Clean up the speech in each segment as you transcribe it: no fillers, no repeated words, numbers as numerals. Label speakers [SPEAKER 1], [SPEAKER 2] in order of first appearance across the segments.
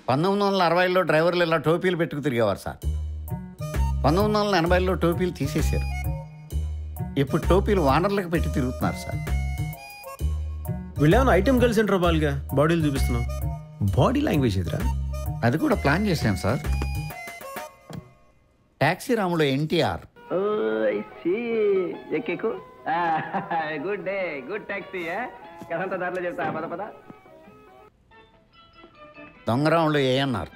[SPEAKER 1] 1960లో డ్రైవర్లు ఇలా టోపీలు పెట్టుకు తిరిగేవారు సార్. 1980లో టోపీలు తీసేశారు. ఇప్పుడు టోపీలు వానర్లకు పెట్టి తిరుగుతున్నారు సార్.
[SPEAKER 2] వీళ్ళేమన్నా ఐటమ్ గర్ల్స్ సెంటర్ బాల్గా బాడీలు చూపిస్తున్నాం. బాడీ లాంగ్వేజ్ ఎదురా
[SPEAKER 1] అది కూడా ప్లాన్ చేశాను సార్. టాక్సీ రాములో NTR.
[SPEAKER 3] Good day, good taxi. కదంతా దాంట్లో చెప్తా, పద పద.
[SPEAKER 1] దొంగరాములో ఏఎన్ఆర్.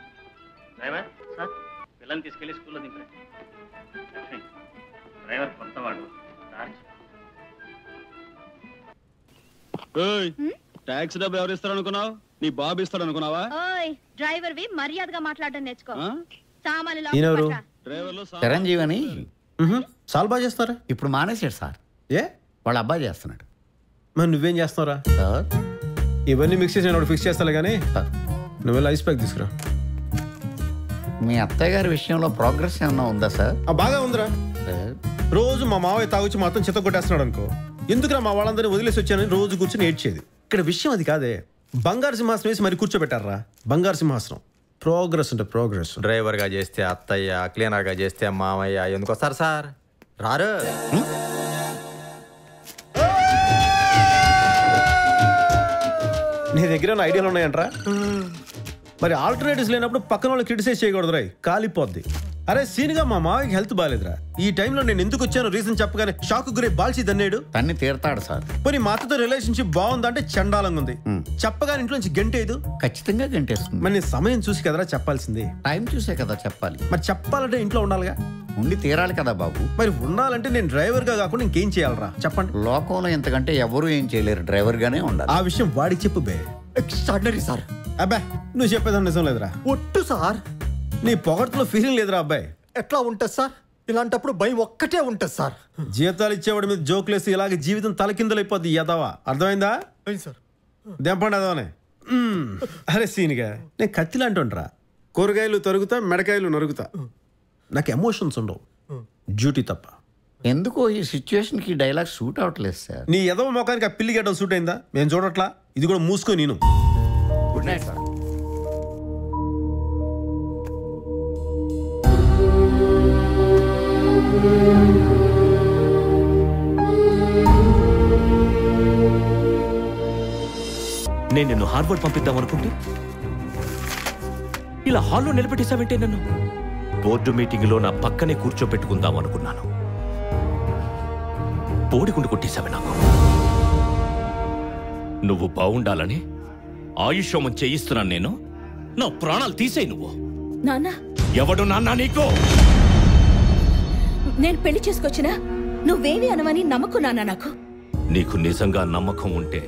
[SPEAKER 4] డ్రైవర్ సార్, పిల్లల్ని తీసుకెళ్ళి స్కూల్లో దింపండి. డ్రైవర్ కొత్తవాడు.
[SPEAKER 5] టాక్సీ డబ్బు ఎవరు ఇస్తారు అనుకున్నావు? నీ బాబు ఇస్తాడు అనుకున్నావా?
[SPEAKER 6] డ్రైవర్ వి మర్యాదగా మాట్లాడడం నేర్చుకో.
[SPEAKER 1] చిరంజీవి అని
[SPEAKER 2] చాలా బాగా చేస్తారా?
[SPEAKER 1] ఇప్పుడు మానేశాడు సార్.
[SPEAKER 2] ఏ
[SPEAKER 1] వాళ్ళ అబ్బాయి చేస్తున్నాడు.
[SPEAKER 2] మరి నువ్వేం చేస్తావురా?
[SPEAKER 1] సార్
[SPEAKER 2] ఇవన్నీ మిక్స్ చేసి నేను ఫిక్స్ చేస్తాలే కానీ నువ్వు వెళ్ళి ఐస్ ప్యాక్ తీసుకురా.
[SPEAKER 1] మీ అత్తయ్య గారి విషయంలో ప్రోగ్రెస్ ఏమన్నా ఉందా సార్?
[SPEAKER 2] బాగా ఉందిరా. రోజు మా మావయ్య తాగొచ్చి మొత్తం చెత్త కొట్టేస్తున్నాడు అనుకో. ఎందుకురా మా వాళ్ళందరినీ వదిలేసి వచ్చానని రోజు కూర్చొని ఏడ్చేది. ఇక్కడ విషయం అది కాదే. బంగారు సింహాసనం వేసి మరి కూర్చోబెట్టారా. బంగారు సింహాసనం. ప్రోగ్రెస్ అంటే ప్రోగ్రెస్.
[SPEAKER 7] డ్రైవర్గా చేస్తే అత్తయ్య, క్లీనర్గా చేస్తే మామయ్య. ఎందుకు వస్తారు సార్? రారు.
[SPEAKER 2] నీ దగ్గర ఐడియాలు ఉన్నాయంట్రా? మరి ఆల్టర్నేటివ్స్ లేనప్పుడు పక్కన వాళ్ళు క్రిటిసైజ్ చేయకూడదు రాయ్, కాలిపోద్ది. అరే సీన్గా మా మావయ్యకి హెల్త్ బాగాలేదురా. ఈ టైంలో నేను ఎందుకు వచ్చాను రీజన్ చెప్పగానే షాక్ గురే బాల్చి దన్నేడు.
[SPEAKER 1] తన్ని తీరతాడు సార్.
[SPEAKER 2] పోనీ మా అత్తతో రిలేషన్షిప్ బాగుందంటే చండాలంగా ఉంది. చెప్పగానే ఇంట్లో నుంచి గంటేదు.
[SPEAKER 1] ఖచ్చితంగా గంటేస్తుంది.
[SPEAKER 2] మరి నేను సమయం చూసి కదరా చెప్పాల్సింది.
[SPEAKER 1] టైం చూసే కదా చెప్పాలి.
[SPEAKER 2] మరి చెప్పాలంటే ఇంట్లో ఉండాలిగా.
[SPEAKER 1] ఉండి తీరాలి కదా బాబు.
[SPEAKER 2] మరి ఉండాలంటే నేను డ్రైవర్ గా కాకుండా ఇంకేం చేయాలరా చెప్పండి.
[SPEAKER 1] లోకంలో ఎంతకంటే ఎవరు ఏం చేయలేరు, డ్రైవర్ గానే ఉండాలి.
[SPEAKER 2] ఆ విషయం వాడికి చెప్పు బే.
[SPEAKER 8] Extraordinary sir.
[SPEAKER 2] అబ్బా నువ్వు చెప్పేదాన్ని నిజం లేదురా.
[SPEAKER 8] ఒట్టు సార్.
[SPEAKER 2] నీ పొగడ్తలో ఫీలింగ్ లేదురా అబ్బాయి.
[SPEAKER 8] ఎట్లా ఉంటుంది సార్? ఇలాంటప్పుడు భయం ఒక్కటే ఉంటుంది సార్.
[SPEAKER 2] జీతాలు ఇచ్చేవాడి మీద జోకులేసి ఇలాగే జీవితం తలకిందలైపోద్ది ఎదవా. అర్థమైందా
[SPEAKER 8] సార్?
[SPEAKER 2] దెంపండి అదవనే. అరే సీనిగా నేను కత్తిలా అంటుండ్రా. కూరగాయలు తరుగుతా, మెడకాయలు నరుగుతా. నాకు ఎమోషన్స్ ఉండవు, డ్యూటీ తప్ప.
[SPEAKER 1] ఎందుకో ఈ సిచ్యువేషన్ కి డైలాగ్ సూట్ అవట్లేదు సార్.
[SPEAKER 2] నీ ఎదవ మొఖానికి ఆ పిల్లి గడ్డం సూట్ అయిందా? మేము చూడట్లా. ఇది కూడా మూసుకో. నేను
[SPEAKER 1] గుడ్ నైట్ సార్.
[SPEAKER 9] నేను నిన్ను హార్వర్డ్ పంపిద్దాం అనుకుంటే ఇలా హాల్లో నిలబెట్టేశావంటే నన్ను. బోర్డు మీటింగ్లో నా పక్కనే కూర్చోబెట్టుకుందాం అనుకున్నాను. పోడిగుండు కొట్టేశావే నాకు. నువ్వు బాగుండాలని ఆయుష్యోమం చేయిస్తున్నాను నేను. నా ప్రాణాలు తీసేయి నువ్వు.
[SPEAKER 6] నాన్న
[SPEAKER 9] ఎవడు నాన్న నీకు?
[SPEAKER 6] నేను పెళ్లి చేసుకొచ్చినా నువ్వేమి అనవని నమ్మకం నాన్న నాకు.
[SPEAKER 9] నీకు నిజంగా నమ్మకం ఉంటే